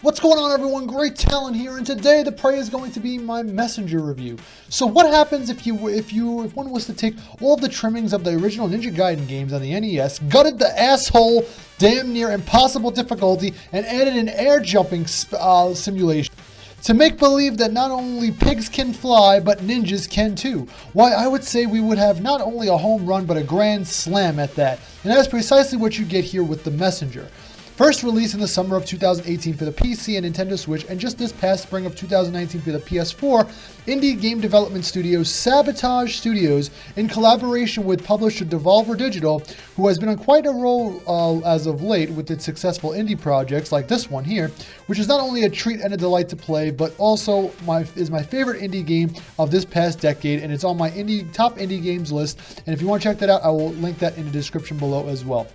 What's going on, everyone? Great Talon here, and today the prey is going to be my messenger review. So what happens if one was to take all of the trimmings of the original Ninja Gaiden games on the NES, gutted the asshole damn near impossible difficulty, and added an air jumping simulation to make believe that not only pigs can fly, but ninjas can too? Why, I would say we would have not only a home run, but a grand slam at that. And that's precisely what you get here with the messenger. First released in the summer of 2018 for the PC and Nintendo Switch, and just this past spring of 2019 for the PS4, indie game development studio Sabotage Studios, in collaboration with publisher Devolver Digital, who has been on quite a roll as of late with its successful indie projects like this one here, which is not only a treat and a delight to play, but also is my favorite indie game of this past decade, and it's on my top indie games list. And if you want to check that out, I will link that in the description below as well.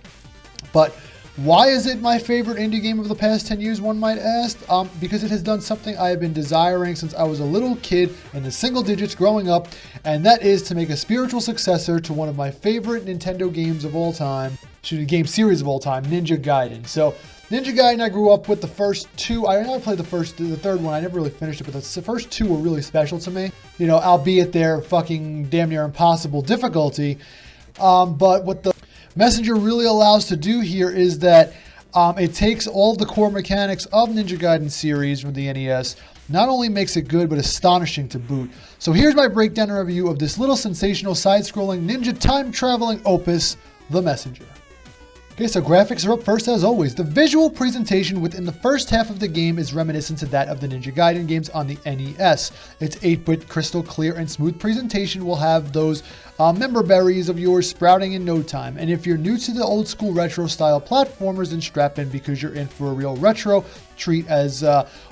But why is it my favorite indie game of the past 10 years, one might ask? Because it has done something I have been desiring since I was a little kid in the single digits growing up, and that is to make a spiritual successor to one of my favorite Nintendo games of all time, game series of all time, Ninja Gaiden. So, Ninja Gaiden, I grew up with the first two. I never played the third one. I never really finished it, but the first two were really special to me. You know, albeit their fucking damn near impossible difficulty. But what the Messenger really allows to do here is that it takes all the core mechanics of Ninja Gaiden series from the NES, not only makes it good, but astonishing to boot. So here's my breakdown and review of this little sensational side-scrolling ninja time-traveling opus, The Messenger. Okay, so graphics are up first as always. The visual presentation within the first half of the game is reminiscent to that of the Ninja Gaiden games on the NES. Its 8-bit crystal clear and smooth presentation will have those member berries of yours sprouting in no time. And if you're new to the old school retro style platformers, then strap in because you're in for a real retro treat, as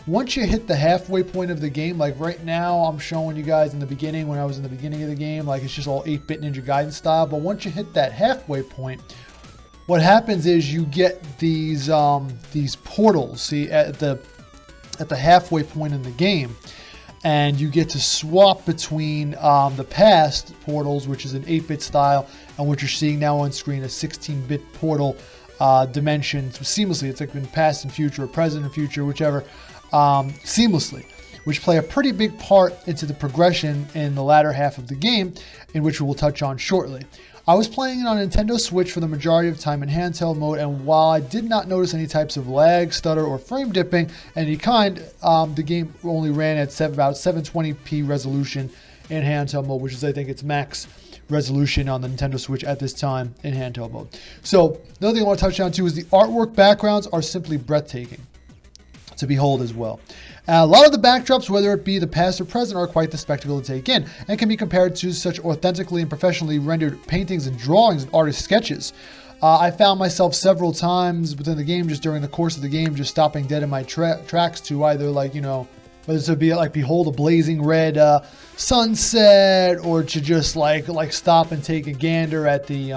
once you hit the halfway point of the game, like right now I'm showing you guys in the beginning, when I was in the beginning of the game, like it's just all 8-bit Ninja Gaiden style, but once you hit that halfway point, what happens is you get these portals, see, at the halfway point in the game, and you get to swap between the past portals, which is an 8-bit style, and what you're seeing now on screen, a 16-bit portal dimension seamlessly. It's like in past and future, or present and future, whichever, seamlessly, which play a pretty big part into the progression in the latter half of the game, in which we will touch on shortly. I was playing it on Nintendo Switch for the majority of time in handheld mode, and while I did not notice any types of lag, stutter, or frame dipping any kind, the game only ran at about 720p resolution in handheld mode, which is, I think, its max resolution on the Nintendo Switch at this time in handheld mode. So, another thing I want to touch on too is the artwork backgrounds are simply breathtaking to behold as well. A lot of the backdrops, whether it be the past or present, are quite the spectacle to take in, and can be compared to such authentically and professionally rendered paintings and drawings and artist sketches. I found myself several times within the game, just during the course of the game, just stopping dead in my tracks to either, like, you know, whether to be like behold a blazing red sunset, or to just like stop and take a gander at the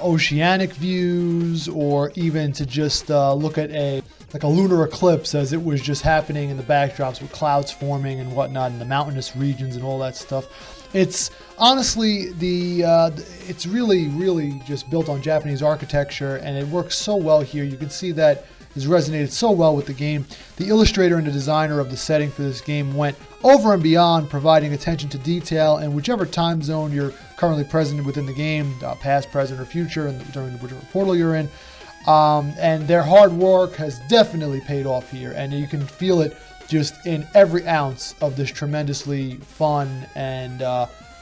oceanic views, or even to just look at a lunar eclipse as it was just happening in the backdrops with clouds forming and whatnot in the mountainous regions and all that stuff. It's honestly it's really just built on Japanese architecture, and it works so well here. You can see that has resonated so well with the game. The illustrator and the designer of the setting for this game went over and beyond, providing attention to detail in whichever time zone you're currently present within the game, past, present, or future, and during whichever portal you're in. And their hard work has definitely paid off here, and you can feel it just in every ounce of this tremendously fun and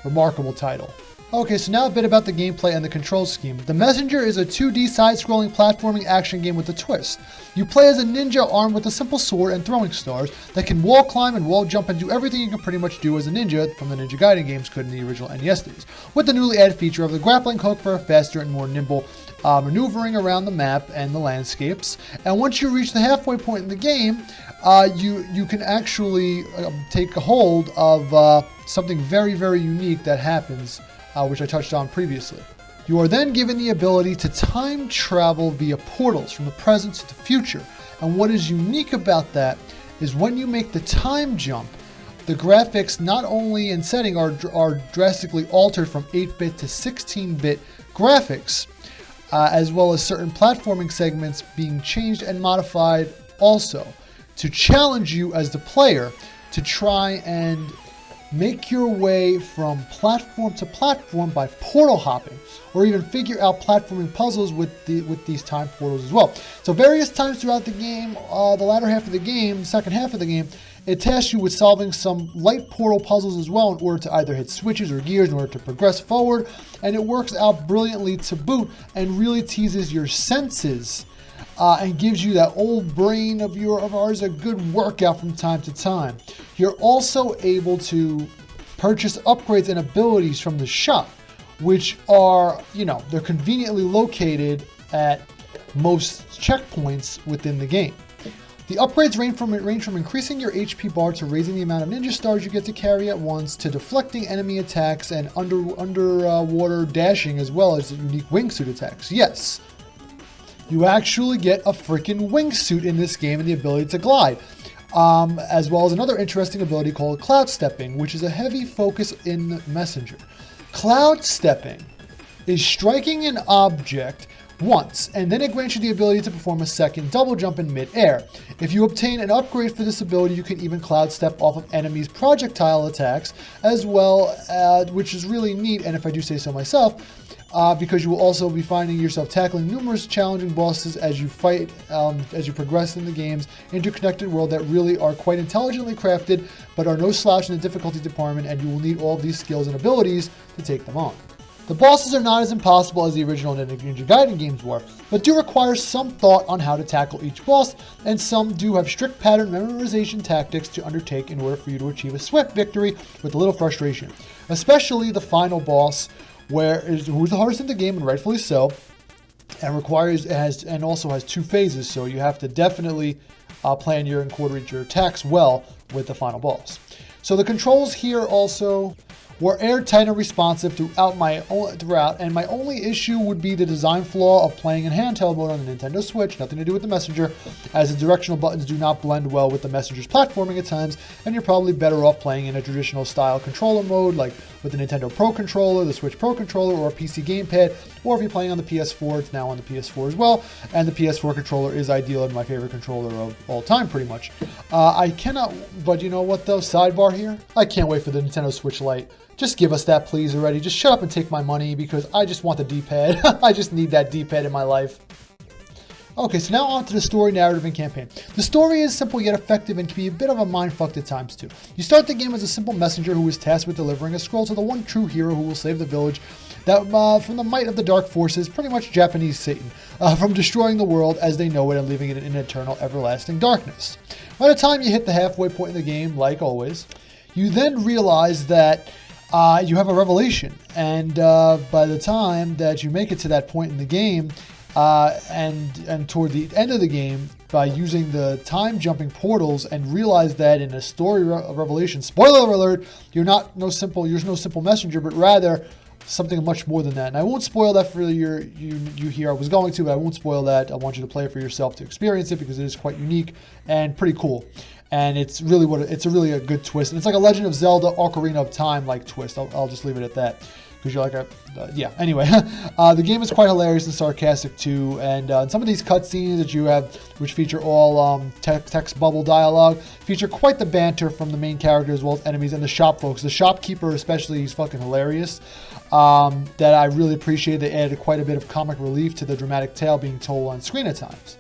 remarkable title. Okay, so now a bit about the gameplay and the control scheme. The Messenger is a 2D side-scrolling platforming action game with a twist. You play as a ninja armed with a simple sword and throwing stars that can wall climb and wall jump and do everything you can pretty much do as a ninja from the Ninja Gaiden games could in the original NES days, with the newly added feature of the grappling hook for a faster and more nimble maneuvering around the map and the landscapes. And once you reach the halfway point in the game, you can actually take a hold of something very, very unique that happens, which I touched on previously. You are then given the ability to time travel via portals from the present to the future. And what is unique about that is when you make the time jump, the graphics not only in setting are drastically altered from 8-bit to 16-bit graphics, as well as certain platforming segments being changed and modified also. to challenge you as the player to try and make your way from platform to platform by portal hopping, or even figure out platforming puzzles with these time portals as well. So various times throughout the game, the latter half of the game, second half of the game, it tasks you with solving some light portal puzzles as well in order to either hit switches or gears in order to progress forward, and it works out brilliantly to boot and really teases your senses and gives you that old brain of ours a good workout from time to time. You're also able to purchase upgrades and abilities from the shop, which are, they're conveniently located at most checkpoints within the game. The upgrades range from increasing your HP bar to raising the amount of ninja stars you get to carry at once, to deflecting enemy attacks and underwater dashing, as well as unique wingsuit attacks. Yes, you actually get a freaking wingsuit in this game and the ability to glide. As well as another interesting ability called cloud stepping, which is a heavy focus in Messenger. Cloud stepping is striking an object once, and then it grants you the ability to perform a second double jump in mid-air. If you obtain an upgrade for this ability, you can even cloud step off of enemies' projectile attacks as well, which is really neat, and if I do say so myself, because you will also be finding yourself tackling numerous challenging bosses as you fight, as you progress in the game's interconnected world that really are quite intelligently crafted, but are no slouch in the difficulty department, and you will need all of these skills and abilities to take them on. The bosses are not as impossible as the original Ninja Gaiden games were, but do require some thought on how to tackle each boss, and some do have strict pattern memorization tactics to undertake in order for you to achieve a swift victory with a little frustration. Especially the final boss, who's the hardest in the game, and rightfully so, and also has two phases, so you have to definitely plan and coordinate your attacks well with the final boss. So the controls here also were airtight and responsive throughout, and my only issue would be the design flaw of playing in handheld mode on the Nintendo Switch, nothing to do with the Messenger, as the directional buttons do not blend well with the Messenger's platforming at times, and you're probably better off playing in a traditional style controller mode, like with the Nintendo Pro Controller, the Switch Pro Controller, or a PC gamepad, or if you're playing on the PS4, it's now on the PS4 as well, and the PS4 controller is ideal and my favorite controller of all time, pretty much. But you know what though, sidebar here, I can't wait for the Nintendo Switch Lite. Just give us that, please, already. Just shut up and take my money, because I just want the D-pad. I just need that D-pad in my life. Okay, so now on to the story, narrative, and campaign. The story is simple yet effective and can be a bit of a mindfuck at times too. You start the game as a simple messenger who is tasked with delivering a scroll to the one true hero who will save the village from the might of the dark forces, pretty much Japanese Satan, from destroying the world as they know it and leaving it in eternal, everlasting darkness. By the time you hit the halfway point in the game, like always, you then realize that you have a revelation, and by the time that you make it to that point in the game, and toward the end of the game, by using the time jumping portals, and realize that in a story revelation, spoiler alert, you're no simple messenger, but rather something much more than that. And I won't spoil that for you here. I was going to, but I won't spoil that. I want you to play it for yourself to experience it, because it is quite unique and pretty cool. And it's really a good twist. And it's like a Legend of Zelda Ocarina of Time like twist. I'll just leave it at that, because you're like yeah. Anyway, the game is quite hilarious and sarcastic too. And some of these cutscenes that you have, which feature all text bubble dialogue, feature quite the banter from the main character as well as enemies and the shop folks. The shopkeeper especially, he's fucking hilarious. That I really appreciate. They added quite a bit of comic relief to the dramatic tale being told on screen at times.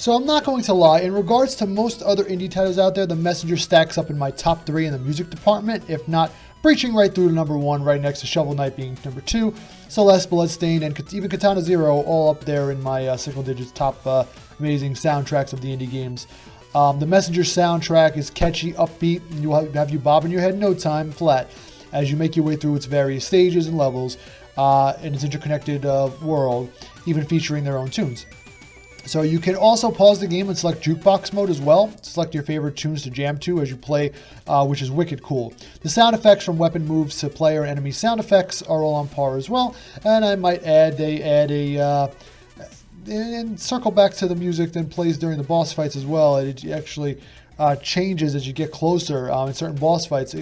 So I'm not going to lie, in regards to most other indie titles out there, The Messenger stacks up in my top 3 in the music department, if not breaching right through to number 1, right next to Shovel Knight being number 2, Celeste, Bloodstained, and even Katana Zero all up there in my single digits top amazing soundtracks of the indie games. The Messenger soundtrack is catchy, upbeat, and you'll have you bobbing your head in no time flat as you make your way through its various stages and levels in its interconnected world, even featuring their own tunes. So you can also pause the game and select jukebox mode as well. Select your favorite tunes to jam to as you play, which is wicked cool. The sound effects from weapon moves to player and enemy sound effects are all on par as well. And I might add, they add and circle back to the music that plays during the boss fights as well. It actually changes as you get closer in certain boss fights,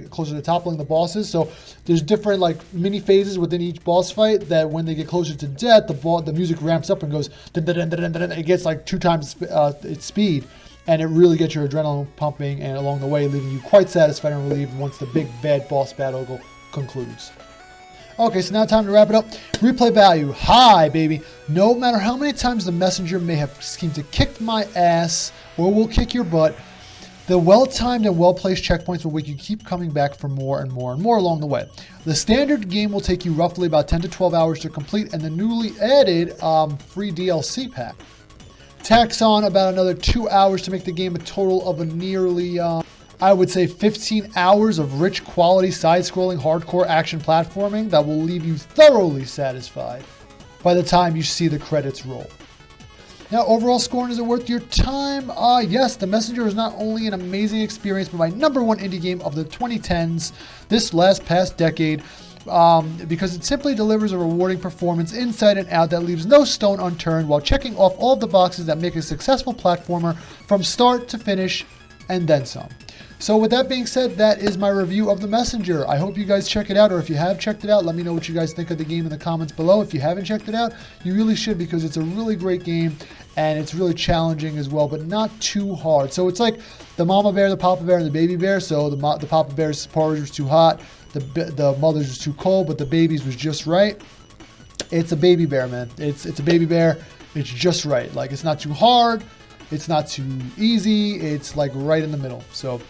closer to toppling the bosses. So there's different like mini phases within each boss fight that when they get closer to death, the music ramps up and goes, it gets like 2 times its speed, and it really gets your adrenaline pumping and along the way, leaving you quite satisfied and relieved once the big bad boss battle concludes. Okay, so now time to wrap it up. Replay value, high, baby. No matter how many times the Messenger may have schemed to kick my ass or will kick your butt, the well-timed and well-placed checkpoints will make you keep coming back for more and more and more along the way. The standard game will take you roughly about 10 to 12 hours to complete, and the newly added free DLC pack tacks on about another 2 hours to make the game a total of a nearly, I would say 15 hours of rich quality side-scrolling hardcore action platforming that will leave you thoroughly satisfied by the time you see the credits roll. Now, overall scoring, is it worth your time? Yes, The Messenger is not only an amazing experience, but my number 1 indie game of the 2010s, this past decade, because it simply delivers a rewarding performance inside and out that leaves no stone unturned while checking off all of the boxes that make a successful platformer from start to finish and then some. So with that being said, that is my review of The Messenger. I hope you guys check it out, or if you have checked it out, let me know what you guys think of the game in the comments below. If you haven't checked it out, you really should, because it's a really great game, and it's really challenging as well, but not too hard. So it's like the mama bear, the papa bear, and the baby bear. So the papa bear's porridge was too hot, the mother's was too cold, but the baby's was just right. It's a baby bear, man. It's a baby bear. It's just right. Like, it's not too hard. It's not too easy. It's like right in the middle. So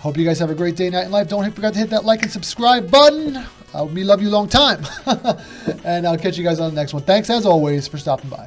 hope you guys have a great day, night, and life. Don't forget to hit that like and subscribe button. Me love you long time. And I'll catch you guys on the next one. Thanks as always for stopping by.